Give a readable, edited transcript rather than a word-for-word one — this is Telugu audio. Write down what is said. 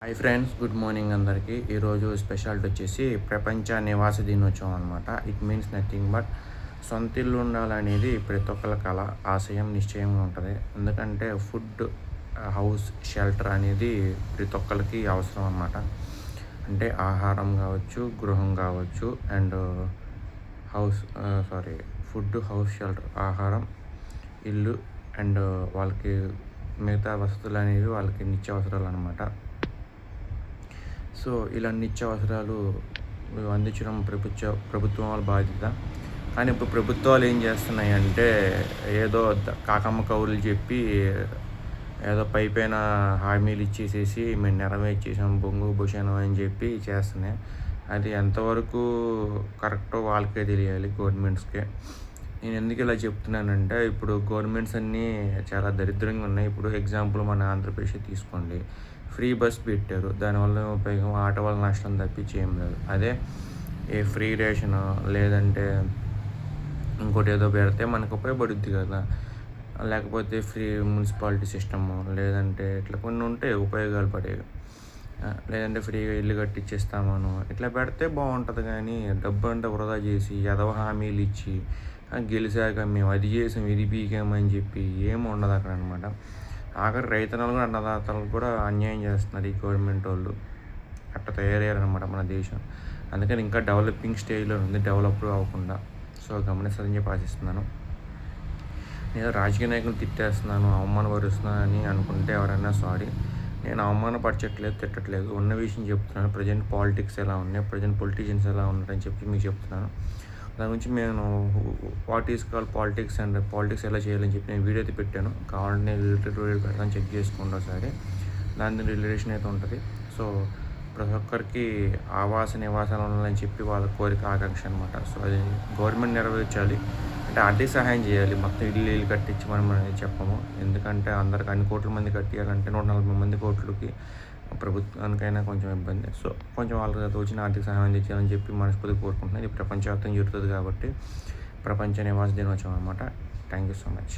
హై ఫ్రెండ్స్, గుడ్ మార్నింగ్ అందరికీ. ఈరోజు స్పెషాలిటీ వచ్చేసి ప్రపంచ నివాస దినోత్సవం అనమాట. ఇట్ మీన్స్ నథింగ్ బట్ సొంత ఇల్లు ఉండాలనేది ప్రతి ఒక్కరి కళ, ఆశయం, నిశ్చయంగా ఉంటుంది. ఎందుకంటే ఫుడ్, హౌస్, షెల్టర్ అనేది ప్రతి ఒక్కరికి అవసరం అనమాట. అంటే ఆహారం కావచ్చు, గృహం కావచ్చు, and house food, house, shelter, ఆహారం, ఇల్లు, అండ్ వాళ్ళకి మిగతా వసతులు అనేవి వాళ్ళకి నిత్యావసరాలు అనమాట. సో ఇలా నిత్యావసరాలు అందించడం ప్రభుత్వం వాళ్ళ బాధ్యత. కానీ ఇప్పుడు ప్రభుత్వాలు ఏం చేస్తున్నాయి అంటే ఏదో కాకమ్మ కౌరులు చెప్పి ఏదో పైపైన హామీలు ఇచ్చేసేసి మేము నెరవేర్చేసాం బొంగు భూషణం అని చెప్పి చేస్తున్నాయి. అది ఎంతవరకు కరెక్టో వాళ్ళకే తెలియాలి, గవర్నమెంట్స్కే. నేను ఎందుకు ఇలా చెప్తున్నానంటే ఇప్పుడు గవర్నమెంట్స్ అన్నీ చాలా దరిద్రంగా ఉన్నాయి. ఇప్పుడు ఎగ్జాంపుల్ మన ఆంధ్రప్రదేశ్ తీసుకోండి, ఫ్రీ బస్ పెట్టారు. దానివల్ల ఉపయోగం ఆటో వల్ల నష్టం తప్పించి ఏం లేదు. అదే ఏ ఫ్రీ రేషన్ లేదంటే ఇంకోటి ఏదో పెడితే మనకు ఉపయోగపడుద్ది కదా. లేకపోతే ఫ్రీ మున్సిపాలిటీ సిస్టము లేదంటే ఇట్లా కొన్ని ఉంటాయి ఉపయోగాలు పడేవి. లేదంటే ఫ్రీగా ఇల్లు కట్టించేస్తామను ఇట్లా పెడితే బాగుంటుంది. కానీ డబ్బు అంతా వృధా చేసి ఎదవ హామీలు ఇచ్చి గెలిచాక మేము అది చేసాం ఇది పీకామని చెప్పి ఏమి ఉండదు అక్కడ అనమాట. ఆఖరి రైతన్నలు అన్నదాతలకు కూడా అన్యాయం చేస్తున్నారు ఈ గవర్నమెంట్ వాళ్ళు. అట్లా తయారయ్యారనమాట మన దేశం. అందుకని ఇంకా డెవలపింగ్ స్టేజ్లో ఉంది, డెవలప్ అవ్వకుండా. సో గమనిస్తారని చెప్పి ఆశిస్తున్నాను. నేను రాజకీయ నాయకులు తిట్టేస్తున్నాను, అవమానపరుస్తున్నాను అని అనుకుంటే ఎవరైనా సారీ. నేను అవమానపరచట్లేదు, తిట్టట్లేదు. ఉన్న విషయం చెప్తున్నాను. ప్రజెంట్ పాలిటిక్స్ ఎలా ఉన్నాయి, ప్రజెంట్ పొలిటీషియన్స్ ఎలా ఉన్నారని చెప్పి మీకు చెప్తున్నాను. దాని గురించి నేను what is call politics and politics ఎలా చేయాలని చెప్పి నేను వీడియో అయితే పెట్టాను. కావాలంటే నేను రిలేటెడ్ వీడియో పెడతాను, చెక్ చేసుకోండి ఒకసారి. దాని రిలేషన్ అయితే ఉంటుంది. సో ప్రతి ఒక్కరికి ఆవాస నివాసాలు ఉండాలని చెప్పి వాళ్ళ కోరిక, ఆకాంక్ష అనమాట. సో అది గవర్నమెంట్ నెరవేర్చాలి. అంటే ఆర్థిక సహాయం చేయాలి. మొత్తం ఇల్లు కట్టించి మనం అనేది చెప్పము. ఎందుకంటే అందరికి అన్ని కోట్ల మంది కట్టియాలంటే 140 మంది కోట్లకి ప్రభుత్వానికైనా కొంచెం ఇబ్బంది. సో కొంచెం వాళ్ళకి తోచిన ఆర్థిక సహాయం అందించాలని చెప్పి మనస్ఫూర్తిగా కోరుకుంటున్నాను. ఇది ప్రపంచవ్యాప్తంగా జరుగుతుంది కాబట్టి ప్రపంచ నివాస దినోత్సవం అనమాట. Thank you so much.